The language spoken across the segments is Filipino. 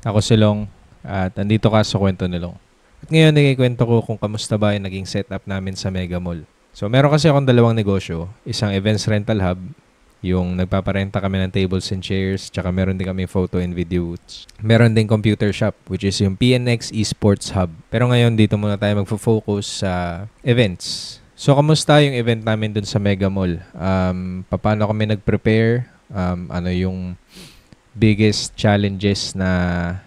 Ako si Long at andito ka sa Kwento ni Long. At ngayon ikikwento ko kung kamusta ba yung naging setup namin sa Mega Mall. So meron kasi akong dalawang negosyo, isang events rental hub, yung nagpaparenta kami ng tables and chairs, tsaka meron din kami photo and video booths. Meron din computer shop, which is yung PNX Esports Hub. Pero ngayon dito muna tayo magfo-focus sa events. So kamusta yung event namin dun sa Mega Mall? Paano kami nag-prepare? Ano yung biggest challenges na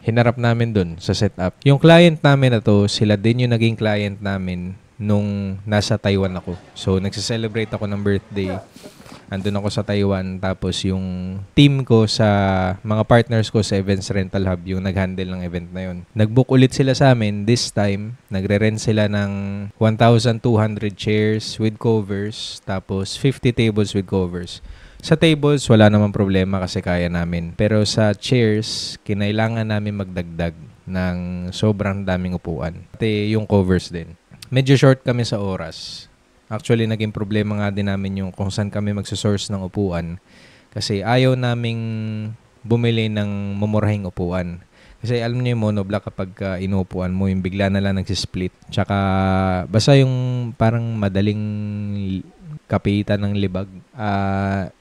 hinarap namin dun sa setup. Yung client namin na to, sila din yung naging client namin nung nasa Taiwan ako. So, nagse-celebrate ako ng birthday. Andun ako sa Taiwan. Tapos yung team ko sa mga partners ko sa Events Rental Hub, yung nag-handle ng event na yun. Nag-book ulit sila sa amin. This time, nagre-rent sila ng 1,200 chairs with covers. Tapos 50 tables with covers. Sa tables, wala namang problema kasi kaya namin. Pero sa chairs, kinailangan namin magdagdag ng sobrang daming upuan. Pati yung covers din. Medyo short kami sa oras. Actually, naging problema nga din namin yung kung saan kami magsasource ng upuan. Kasi ayaw naming bumili ng mumurahing upuan. Kasi alam niyo yung monoblock kapag inuupuan mo, yung bigla na lang nagsisplit. Tsaka basta yung parang madaling kapitan ng libag.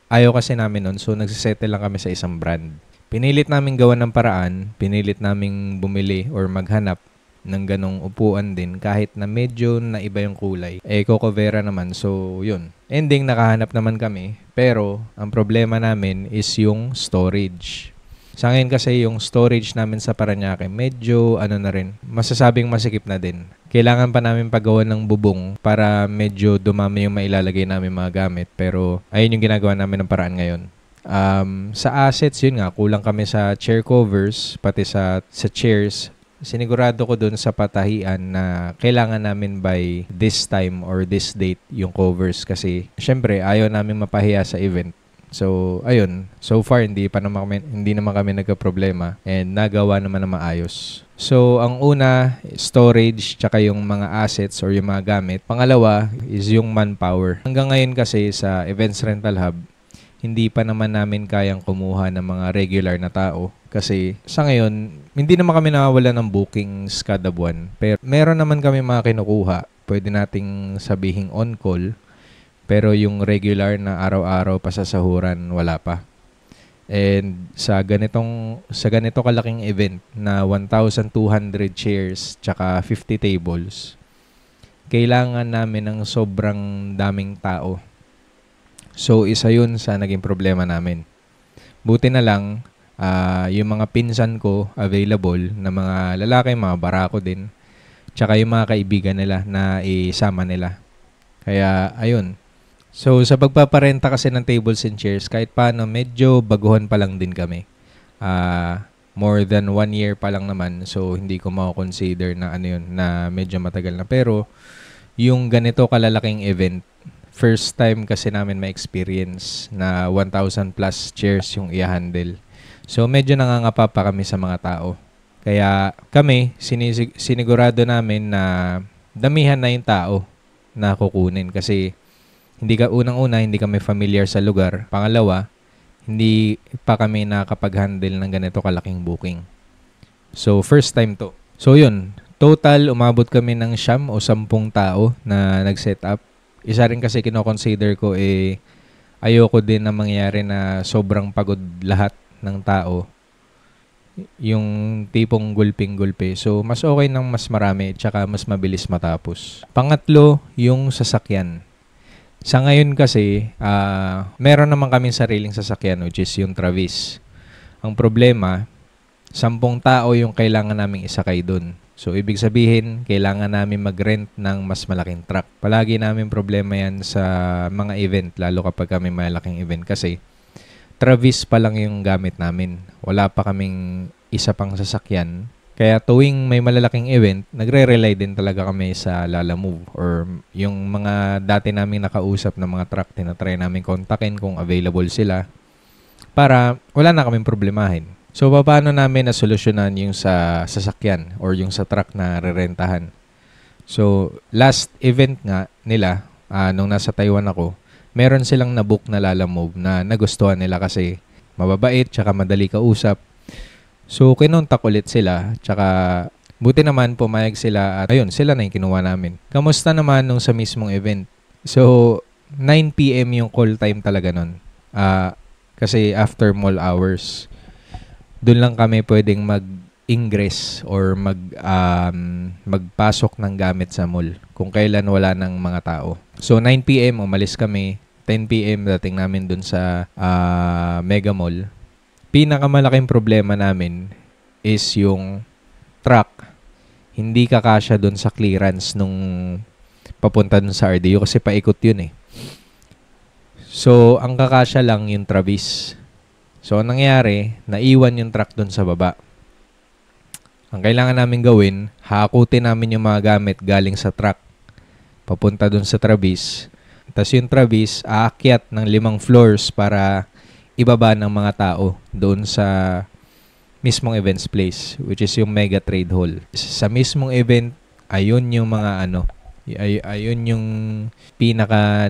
Ayaw kasi namin nun, so nagsisettle lang kami sa isang brand. Pinilit namin gawan ng paraan, pinilit namin bumili or maghanap ng ganong upuan din kahit na medyo naiba yung kulay. Cocovera naman, so yun. Ending, nakahanap naman kami, pero ang problema namin is yung storage. Sa ngayon kasi yung storage namin sa Parañaque, medyo na rin, masasabing masikip na din. Kailangan pa namin paggawa ng bubong para medyo dumami yung mailalagay namin mga gamit. Pero ayun yung ginagawa namin ng paraan ngayon. Sa assets, yun nga, kulang kami sa chair covers, pati sa chairs. Sinigurado ko dun sa patahian na kailangan namin by this time or this date yung covers kasi syempre ayaw namin mapahiya sa event. So, ayun. So far, hindi naman kami nagka-problema and nagawa naman na maayos. So, ang una, storage tsaka yung mga assets or yung mga gamit. Pangalawa is yung manpower. Hanggang ngayon kasi sa Events Rental Hub, hindi pa naman namin kayang kumuha ng mga regular na tao. Kasi sa ngayon, hindi naman kami nawawala ng bookings kada buwan. Pero meron naman kami mga kinukuha. Pwede nating sabihing on-call. Pero yung regular na araw-araw pasasahuran, wala pa. And sa ganito kalaking event na 1,200 chairs tsaka 50 tables, kailangan namin ng sobrang daming tao. So, isa yun sa naging problema namin. Buti na lang, yung mga pinsan ko available na mga lalaki, mga barako din, tsaka yung mga kaibigan nila na isama nila. Kaya, ayun. So, sa pagpaparenta kasi ng tables and chairs, kahit paano, medyo baguhan pa lang din kami. More than 1 year pa lang naman. So, hindi ko mako-consider na na medyo matagal na. Pero, yung ganito kalalaking event, first time kasi namin ma-experience na 1,000 plus chairs yung i-handle. So, medyo nangangapa pa kami sa mga tao. Kaya kami, sinigurado namin na damihan na yung tao na kukunin. Kasi hindi kami familiar sa lugar. Pangalawa, hindi pa kami nakakapag-handle ng ganito kalaking booking. So, first time to. So, yun. Total, umabot kami ng 9 o 10 tao na nag-set up. Isa rin kasi kino-consider ko ayoko din na mangyari na sobrang pagod lahat ng tao. Yung tipong gulping-gulpe. So, mas okay nang mas marami tsaka mas mabilis matapos. Pangatlo, yung sasakyan. Sa ngayon kasi, meron naman kaming sariling sasakyan which is yung Travis. Ang problema, 10 tao yung kailangan naming isakay dun. So, ibig sabihin, kailangan namin mag-rent ng mas malaking truck. Palagi namin problema yan sa mga event, lalo kapag kami malaking event. Kasi, Travis pa lang yung gamit namin. Wala pa kaming isa pang sasakyan. Kaya tuwing may malalaking event, nagre-rely din talaga kami sa Lalamove or yung mga dati naming nakausap na mga truck, tinatry namin kontakin kung available sila para wala na kaming problemahin. So, paano namin nasolusyonan yung sa sasakyan or yung sa truck na rerentahan? So, last event nga nila, nung nasa Taiwan ako, meron silang nabook na Lalamove na nagustuhan nila kasi mababait tsaka madali kausap. So, kinontak ulit sila. Tsaka, buti naman pumayag sila at ayun, sila na yung kinuha namin. Kamusta naman nung sa mismong event? So, 9 p.m. yung call time talaga nun. Kasi after mall hours, doon lang kami pwedeng mag-ingress or magpasok ng gamit sa mall kung kailan wala ng mga tao. So, 9 p.m. umalis kami. 10 p.m. dating namin doon sa Mega Mall. Pinakamalaking problema namin is yung truck. Hindi kakasya doon sa clearance nung papunta doon sa RDU kasi paikot yun eh. So, ang kakasya lang yung Travis. So, ang nangyari, naiwan yung truck doon sa baba. Ang kailangan namin gawin, hakutin namin yung mga gamit galing sa truck. Papunta doon sa Travis. Tapos yung Travis, aakyat ng 5 floors para ibaba ng mga tao doon sa mismong events place, which is yung Mega Trade Hall. Sa mismong event, ayun yung mga ayun yung pinaka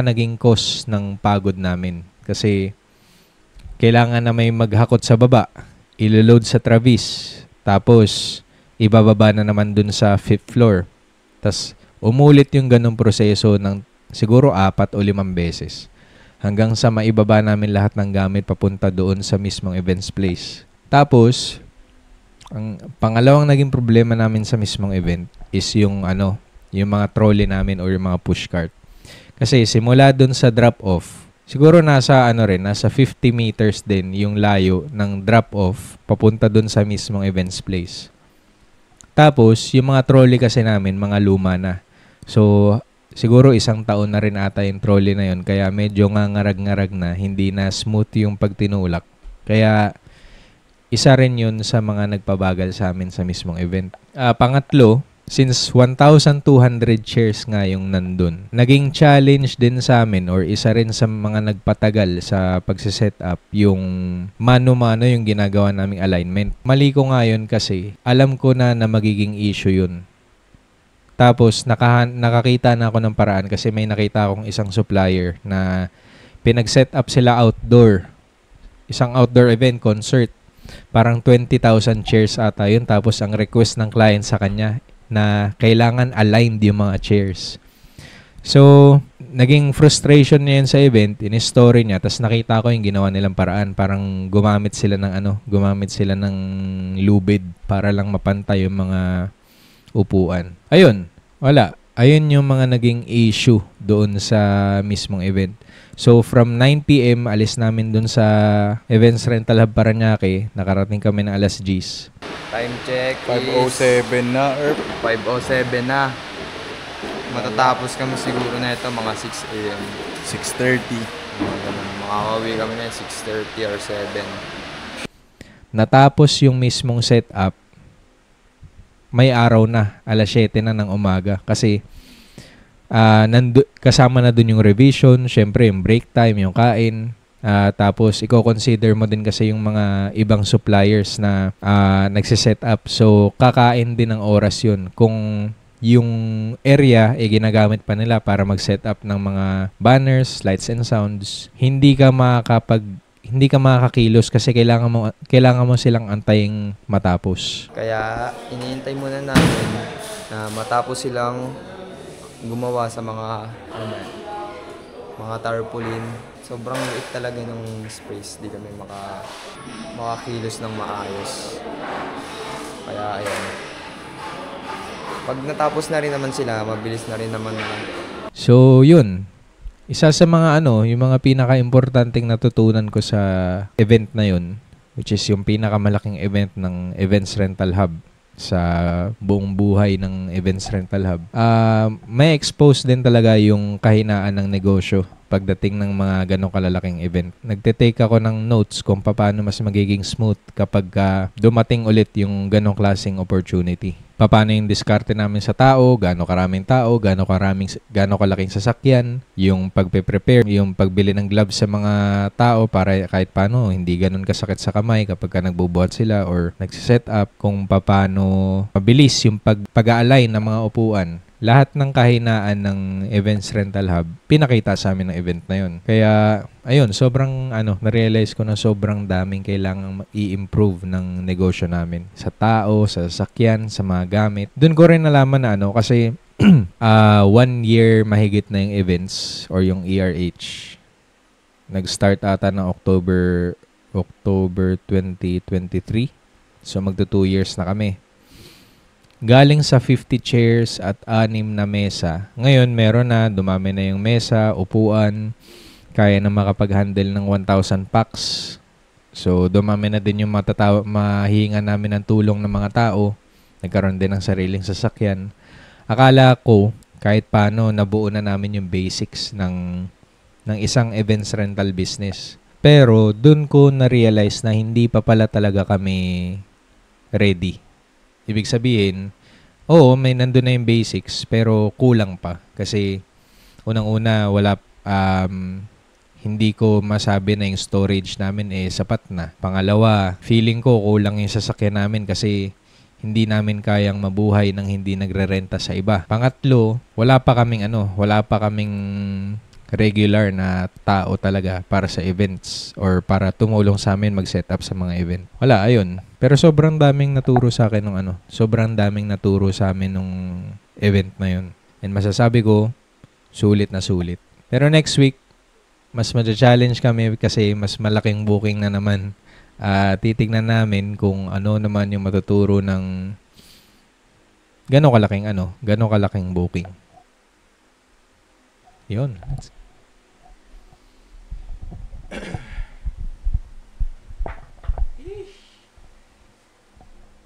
naging cause ng pagod namin. Kasi kailangan na may maghakot sa baba, ilo-load sa Travis, tapos ibababa na naman dun sa 5th floor. Tapos umulit yung ganong proseso ng siguro 4 o 5 beses. Hanggang sa maibaba namin lahat ng gamit papunta doon sa mismong events place. Tapos, ang pangalawang naging problema namin sa mismong event is yung yung mga trolley namin or yung mga pushcart. Kasi simula doon sa drop-off, siguro nasa 50 meters din yung layo ng drop-off papunta doon sa mismong events place. Tapos, yung mga trolley kasi namin, mga luma na. So, siguro 1 taon na rin ata yung trolley na yun. Kaya medyo ngarag-ngarag na, hindi na smooth yung pagtinulak. Kaya, isa rin yun sa mga nagpabagal sa amin sa mismong event. Pangatlo, since 1,200 chairs nga yung nandun, naging challenge din sa amin or isa rin sa mga nagpatagal sa pagsiset up yung mano-mano yung ginagawa naming alignment. Mali ko nga yun kasi alam ko na magiging issue yun. Tapos nakakita na ako ng paraan kasi may nakita akong isang supplier na pinag-set up sila outdoor. Isang outdoor event, concert. Parang 20,000 chairs ata yun. Tapos ang request ng client sa kanya na kailangan aligned yung mga chairs. So, naging frustration niya yun sa event, in-story niya, tapos nakita ko yung ginawa nilang paraan. Parang gumamit sila ng lubid para lang mapantay yung mga upuan. Ayun, wala. Ayun yung mga naging issue doon sa mismong event. So, from 9 p.m., alis namin doon sa Events Rental Hub Parañaque. Nakarating kami ng alas 10. Time check 5:07 na, Erp. 5:07 na. Matatapos kami siguro na ito mga 6 a.m. 6:30. Makakawi kami na 6:30 or 7. Natapos yung mismong setup, may araw na, alas 7 na ng umaga. Kasi kasama na dun yung revision, syempre yung break time, yung kain. Tapos, i-consider mo din kasi yung mga ibang suppliers na nagsiset up. So, kakain din ng oras yun. Kung yung area ginagamit pa nila para mag-set up ng mga banners, lights and sounds, hindi ka makakakilos kasi kailangan mo silang antayin matapos. Kaya, iniintay muna namin na matapos silang gumawa sa mga tarpaulin. Sobrang liit talaga ng space, di kami makakilos ng maayos. Kaya ayan. Pag natapos na rin naman sila, mabilis na rin naman. So, yun. Isa sa mga yung mga pinaka-importanting natutunan ko sa event na yun, which is yung pinakamalaking event ng Events Rental Hub sa buong buhay ng Events Rental Hub. May expose din talaga yung kahinaan ng negosyo pagdating ng mga ganong kalalaking event. Nagte-take ako ng notes kung paano mas magiging smooth kapag dumating ulit yung ganong klaseng opportunity. Paano yung diskarte namin sa tao, gaano karaming tao, gaano kalaking sasakyan, yung pagpe-prepare, yung pagbili ng gloves sa mga tao para kahit paano hindi ganun kasakit sa kamay kapag nagbubuhat sila or nagsiset up, kung paano mabilis yung pag-a-align ng mga upuan. lahat ng kahinaan ng Events Rental Hub, pinakita sa amin ng event na yun. Kaya, ayun, sobrang, na-realize ko na sobrang daming kailangang i-improve ng negosyo namin. Sa tao, sa sasakyan, sa mga gamit. Doon ko rin nalaman na kasi 1 year mahigit na yung events or yung ERH. Nag-start ata ng October 2023. So, magto 2 years na kami. Galing sa 50 chairs at 6 na mesa. Ngayon, meron na, dumami na yung mesa, upuan, kaya na makapag-handle ng 1,000 packs. So, dumami na din yung mahihinga namin ng tulong ng mga tao. Nagkaroon din ng sariling sasakyan. Akala ko, kahit paano, nabuo na namin yung basics ng isang events rental business. Pero, dun ko na-realize na hindi pa pala talaga kami ready. Ibig sabihin, may nandun na yung basics, pero kulang pa. Kasi, unang-una, hindi ko masabi na yung storage namin sapat na. Pangalawa, feeling ko kulang yung sasakyan namin kasi hindi namin kayang mabuhay nang hindi nagre-renta sa iba. Pangatlo, wala pa kaming regular na tao talaga para sa events or para tumulong sa amin mag-set up sa mga event. Wala, ayun. Pero sobrang daming naturo sa akin sobrang daming naturo sa amin nung event na yun. And masasabi ko, sulit na sulit. Pero next week, mas ma-challenge kami kasi mas malaking booking na naman. Titignan namin kung ano naman yung matuturo ng gano'ng kalaking booking. Yun.